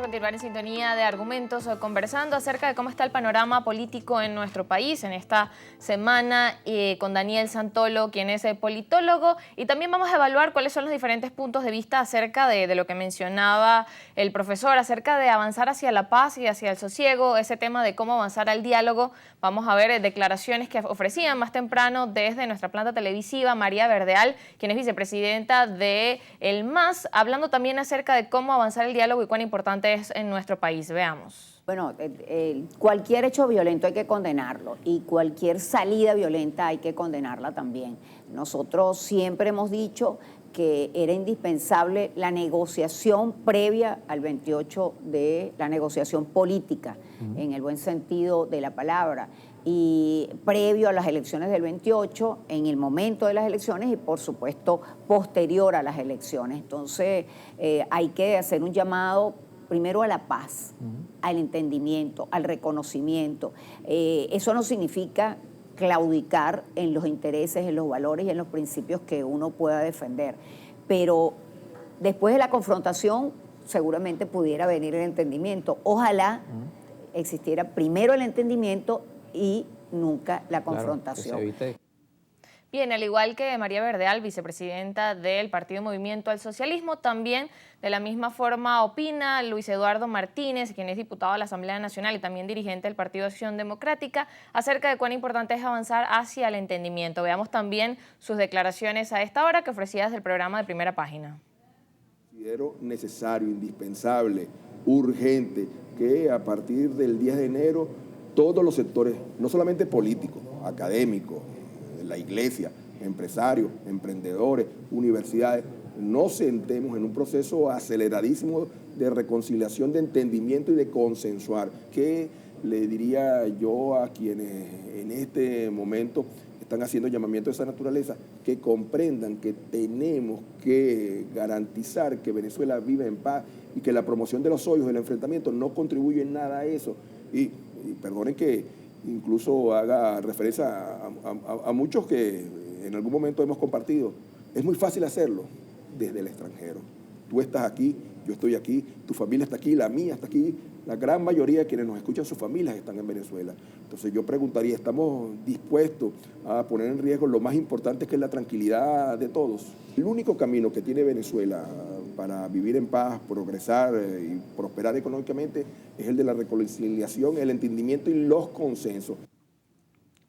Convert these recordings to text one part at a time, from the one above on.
continuar en sintonía de Argumentos, conversando acerca de cómo está el panorama político en nuestro país en esta semana con Daniel Santolo, quien es politólogo, y también vamos a evaluar cuáles son los diferentes puntos de vista acerca de lo que mencionaba el profesor, acerca de avanzar hacia la paz y hacia el sosiego, ese tema de cómo avanzar al diálogo. Vamos a ver declaraciones que ofrecían más temprano desde nuestra planta televisiva María Verdeal, quien es vicepresidenta de el MAS, hablando también acerca de cómo avanzar el diálogo y cuán importante es en nuestro país. Veamos. Bueno, cualquier hecho violento hay que condenarlo y cualquier salida violenta hay que condenarla también. Nosotros siempre hemos dicho que era indispensable la negociación previa al 28 de la negociación política, en el buen sentido de la palabra, y previo a las elecciones del 28, en el momento de las elecciones y por supuesto posterior a las elecciones. Entonces hay que hacer un llamado primero a la paz, al entendimiento, al reconocimiento. Eso no significa claudicar en los intereses, en los valores y en los principios que uno pueda defender. Pero después de la confrontación seguramente pudiera venir el entendimiento. Ojalá existiera primero el entendimiento y nunca la confrontación. Claro, que se evite. Bien, al igual que María Verdeal, vicepresidenta del Partido Movimiento al Socialismo, también de la misma forma opina Luis Eduardo Martínez, quien es diputado de la Asamblea Nacional y también dirigente del Partido Acción Democrática, acerca de cuán importante es avanzar hacia el entendimiento. Veamos también sus declaraciones a esta hora que ofrecía desde el programa de Primera Página. Considero necesario, indispensable, urgente, que a partir del 10 de enero todos los sectores, no solamente políticos, académicos, la iglesia, empresarios, emprendedores, universidades, nos sentemos en un proceso aceleradísimo de reconciliación, de entendimiento y de consensuar. ¿Qué le diría yo a quienes en este momento están haciendo llamamientos de esa naturaleza? Que comprendan que tenemos que garantizar que Venezuela viva en paz y que la promoción de los odios, del enfrentamiento, no contribuye en nada a eso. Y perdonen que incluso haga referencia a muchos que en algún momento hemos compartido. Es muy fácil hacerlo desde el extranjero. Tú estás aquí, yo estoy aquí, tu familia está aquí, la mía está aquí. La gran mayoría de quienes nos escuchan, sus familias están en Venezuela. Entonces yo preguntaría, ¿estamos dispuestos a poner en riesgo lo más importante, que es la tranquilidad de todos? El único camino que tiene Venezuela para vivir en paz, progresar y prosperar económicamente es el de la reconciliación, el entendimiento y los consensos.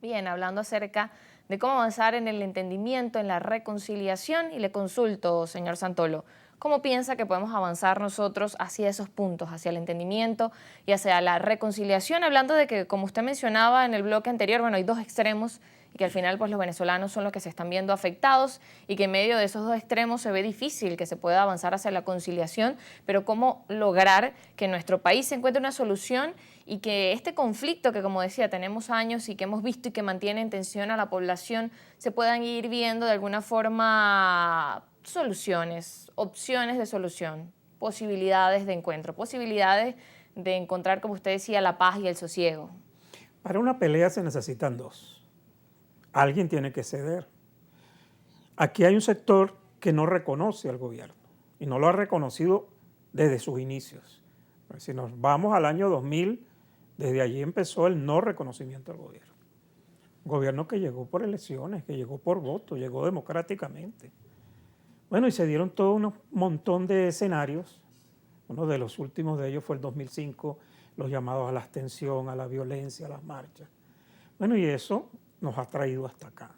Bien, hablando acerca de cómo avanzar en el entendimiento, en la reconciliación, y le consulto, señor Santolo, ¿cómo piensa que podemos avanzar nosotros hacia esos puntos, hacia el entendimiento y hacia la reconciliación? Hablando de que, como usted mencionaba en el bloque anterior, bueno, hay dos extremos y que al final pues los venezolanos son los que se están viendo afectados y que en medio de esos dos extremos se ve difícil que se pueda avanzar hacia la conciliación, pero cómo lograr que nuestro país se encuentre una solución y que este conflicto que, como decía, tenemos años y que hemos visto y que mantiene en tensión a la población, se puedan ir viendo de alguna forma soluciones, opciones de solución, posibilidades de encuentro, posibilidades de encontrar, como usted decía, la paz y el sosiego. Para una pelea se necesitan dos. Alguien tiene que ceder. Aquí hay un sector que no reconoce al gobierno y no lo ha reconocido desde sus inicios. Si nos vamos al año 2000, desde allí empezó el no reconocimiento al gobierno. Un gobierno que llegó por elecciones, que llegó por voto, llegó democráticamente. Bueno, y se dieron todo un montón de escenarios. Uno de los últimos de ellos fue el 2005, los llamados a la abstención, a la violencia, a las marchas. Bueno, y eso nos ha traído hasta acá,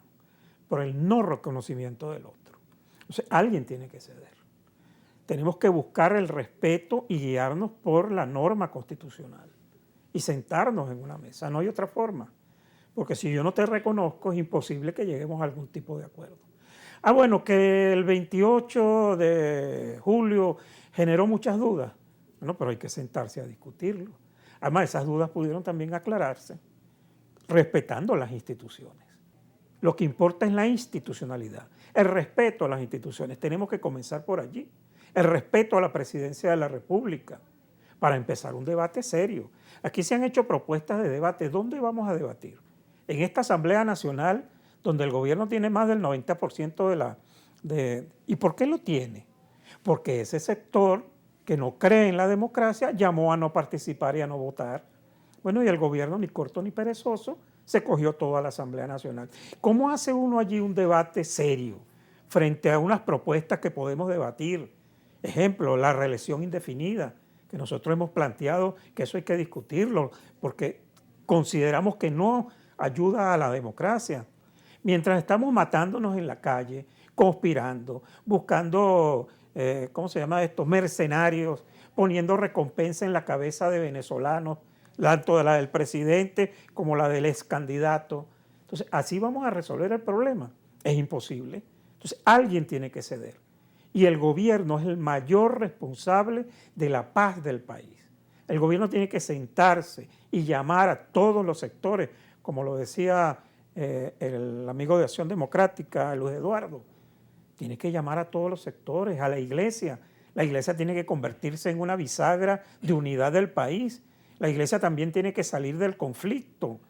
por el no reconocimiento del otro. Entonces, alguien tiene que ceder. Tenemos que buscar el respeto y guiarnos por la norma constitucional y sentarnos en una mesa. No hay otra forma, porque si yo no te reconozco es imposible que lleguemos a algún tipo de acuerdo. Ah, bueno, que el 28 de julio generó muchas dudas. Bueno, pero hay que sentarse a discutirlo. Además, esas dudas pudieron también aclararse respetando las instituciones. Lo que importa es la institucionalidad, el respeto a las instituciones. Tenemos que comenzar por allí. El respeto a la presidencia de la República para empezar un debate serio. Aquí se han hecho propuestas de debate. ¿Dónde vamos a debatir? En esta Asamblea Nacional, donde el gobierno tiene más del 90% ¿Y por qué lo tiene? Porque ese sector que no cree en la democracia, llamó a no participar y a no votar. Bueno, y el gobierno, ni corto ni perezoso, se cogió toda la Asamblea Nacional. ¿Cómo hace uno allí un debate serio frente a unas propuestas que podemos debatir? Ejemplo, la reelección indefinida, que nosotros hemos planteado que eso hay que discutirlo, porque consideramos que no ayuda a la democracia. Mientras estamos matándonos en la calle, conspirando, buscando, ¿cómo se llama esto?, mercenarios, poniendo recompensa en la cabeza de venezolanos, tanto de la del presidente como la del ex candidato. Entonces, así vamos a resolver el problema. Es imposible. Entonces, alguien tiene que ceder. Y el gobierno es el mayor responsable de la paz del país. El gobierno tiene que sentarse y llamar a todos los sectores, como lo decía el amigo de Acción Democrática, Luis Eduardo. Tiene que llamar a todos los sectores, a la iglesia. La iglesia tiene que convertirse en una bisagra de unidad del país. La iglesia también tiene que salir del conflicto.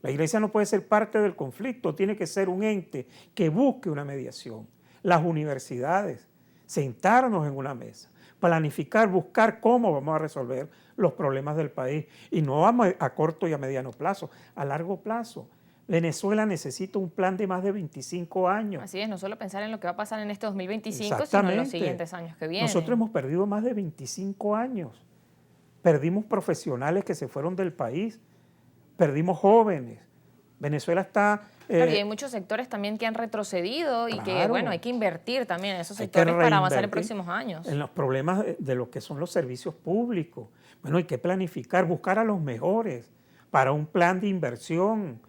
La iglesia no puede ser parte del conflicto, tiene que ser un ente que busque una mediación. Las universidades, sentarnos en una mesa, planificar, buscar cómo vamos a resolver los problemas del país. Y no a corto y a mediano plazo, a largo plazo. Venezuela necesita un plan de más de 25 años. Así es, no solo pensar en lo que va a pasar en este 2025, sino en los siguientes años que vienen. Nosotros hemos perdido más de 25 años. Perdimos profesionales que se fueron del país, perdimos jóvenes. Venezuela está... Claro, y hay muchos sectores también que han retrocedido y claro, que, bueno, hay que invertir también en esos sectores para avanzar en próximos años. En los problemas de lo que son los servicios públicos. Bueno, hay que planificar, buscar a los mejores para un plan de inversión,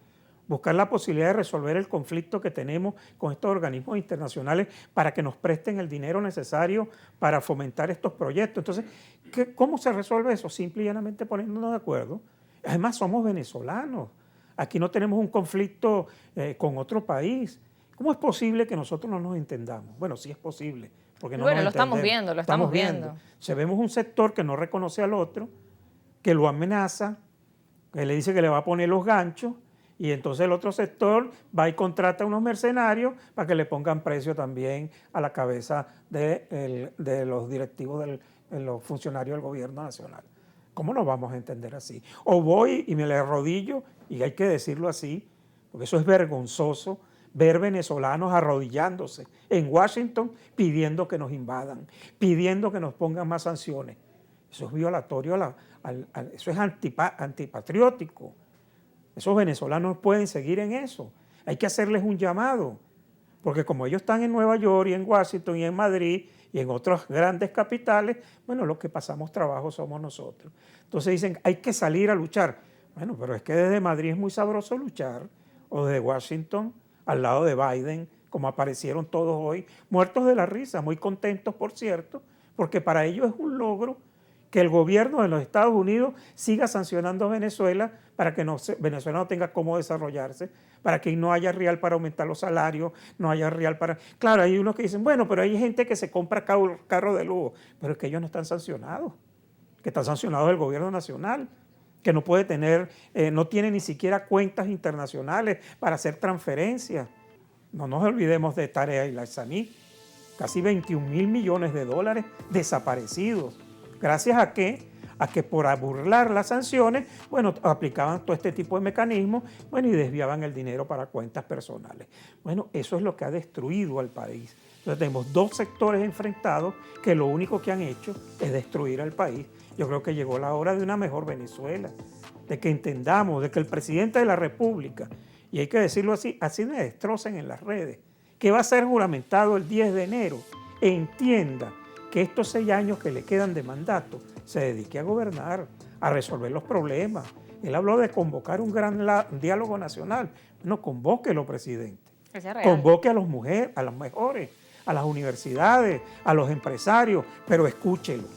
buscar la posibilidad de resolver el conflicto que tenemos con estos organismos internacionales para que nos presten el dinero necesario para fomentar estos proyectos. Entonces, ¿cómo se resuelve eso? Simple y llanamente poniéndonos de acuerdo. Además, somos venezolanos. Aquí no tenemos un conflicto con otro país. ¿Cómo es posible que nosotros no nos entendamos? Bueno, sí es posible. Porque no bueno, nos lo estamos entendemos. viendo, lo estamos viendo. Si vemos un sector que no reconoce al otro, que lo amenaza, que le dice que le va a poner los ganchos, y entonces el otro sector va y contrata a unos mercenarios para que le pongan precio también a la cabeza de los directivos, de los funcionarios del gobierno nacional. ¿Cómo nos vamos a entender así? O voy y me le arrodillo, y hay que decirlo así, porque eso es vergonzoso, ver venezolanos arrodillándose en Washington pidiendo que nos invadan, pidiendo que nos pongan más sanciones. Eso es violatorio, eso es antipatriótico. Esos venezolanos pueden seguir en eso. Hay que hacerles un llamado, porque como ellos están en Nueva York y en Washington y en Madrid y en otras grandes capitales, bueno, los que pasamos trabajo somos nosotros. Entonces dicen, hay que salir a luchar. Bueno, pero es que desde Madrid es muy sabroso luchar, o desde Washington, al lado de Biden, como aparecieron todos hoy, muertos de la risa, muy contentos, por cierto, porque para ellos es un logro que el gobierno de los Estados Unidos siga sancionando a Venezuela para que Venezuela no tenga cómo desarrollarse, para que no haya real para aumentar los salarios, no haya real para... Claro, hay unos que dicen, bueno, pero hay gente que se compra carro de lujo, pero es que ellos no están sancionados, que están sancionados el gobierno nacional, que no puede tener, no tiene ni siquiera cuentas internacionales para hacer transferencias. No nos olvidemos de Tarek El Aissami, casi 21.000 millones de dólares desaparecidos. ¿Gracias a qué? A que por burlar las sanciones, bueno, aplicaban todo este tipo de mecanismos, bueno, y desviaban el dinero para cuentas personales. Bueno, eso es lo que ha destruido al país. Entonces tenemos dos sectores enfrentados que lo único que han hecho es destruir al país. Yo creo que llegó la hora de una mejor Venezuela, de que entendamos, de que el presidente de la República, y hay que decirlo así me destrocen en las redes, que va a ser juramentado el 10 de enero, entienda que estos 6 años que le quedan de mandato se dedique a gobernar, a resolver los problemas. Él habló de convocar un gran diálogo nacional. No, convóquelo, presidente. Convoque a las mujeres, a las mejores, a las universidades, a los empresarios, pero escúchelo.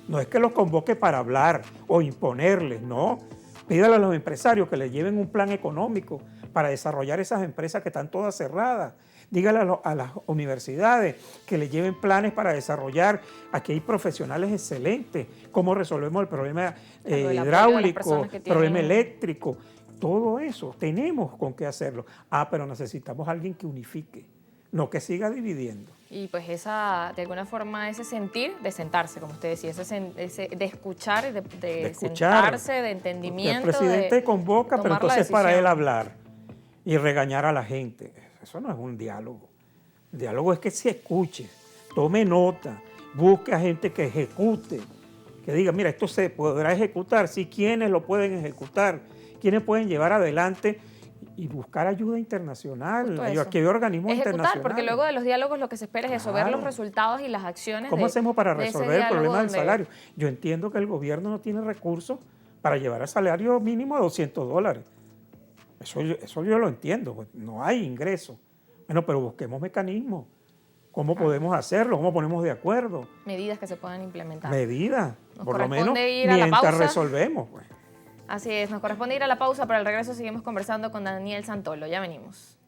No es que los convoque para hablar o imponerles, no. Pídale a los empresarios que les lleven un plan económico para desarrollar esas empresas que están todas cerradas. Dígale a las universidades que le lleven planes para desarrollar. Aquí hay profesionales excelentes. Cómo resolvemos el problema hidráulico, el problema eléctrico. Todo eso, tenemos con qué hacerlo. Pero necesitamos a alguien que unifique. no que siga dividiendo. Y pues de alguna forma ese sentir de sentarse, como usted decía, de escuchar, de escuchar. sentarse, de entendimiento. El presidente de convoca, pero tomar la entonces para decisión. él hablar y regañar a la gente. Eso no es un diálogo. El diálogo es que se escuche, tome nota, busque a gente que ejecute, que diga, mira, esto se podrá ejecutar, sí, ¿quiénes lo pueden ejecutar? ¿Quiénes pueden llevar adelante? Y buscar ayuda internacional, Justo ayuda, eso. que organismos Ejecutar, internacionales. porque luego de los diálogos lo que se espera es eso, ver Claro. los resultados y las acciones. ¿Cómo hacemos para de ese resolver el problema del diálogo salario? Yo entiendo que el gobierno no tiene recursos para llevar al salario mínimo de $200. Eso yo lo entiendo, pues, no hay ingresos. Bueno, pero busquemos mecanismos. ¿Cómo podemos hacerlo? ¿Cómo ponemos de acuerdo? medidas que se puedan implementar. Medidas, Nos por lo menos corresponde ir a la mientras pausa. resolvemos. Pues. Así es, nos corresponde ir a la pausa, pero al regreso seguimos conversando con Daniel Santolo. Ya venimos.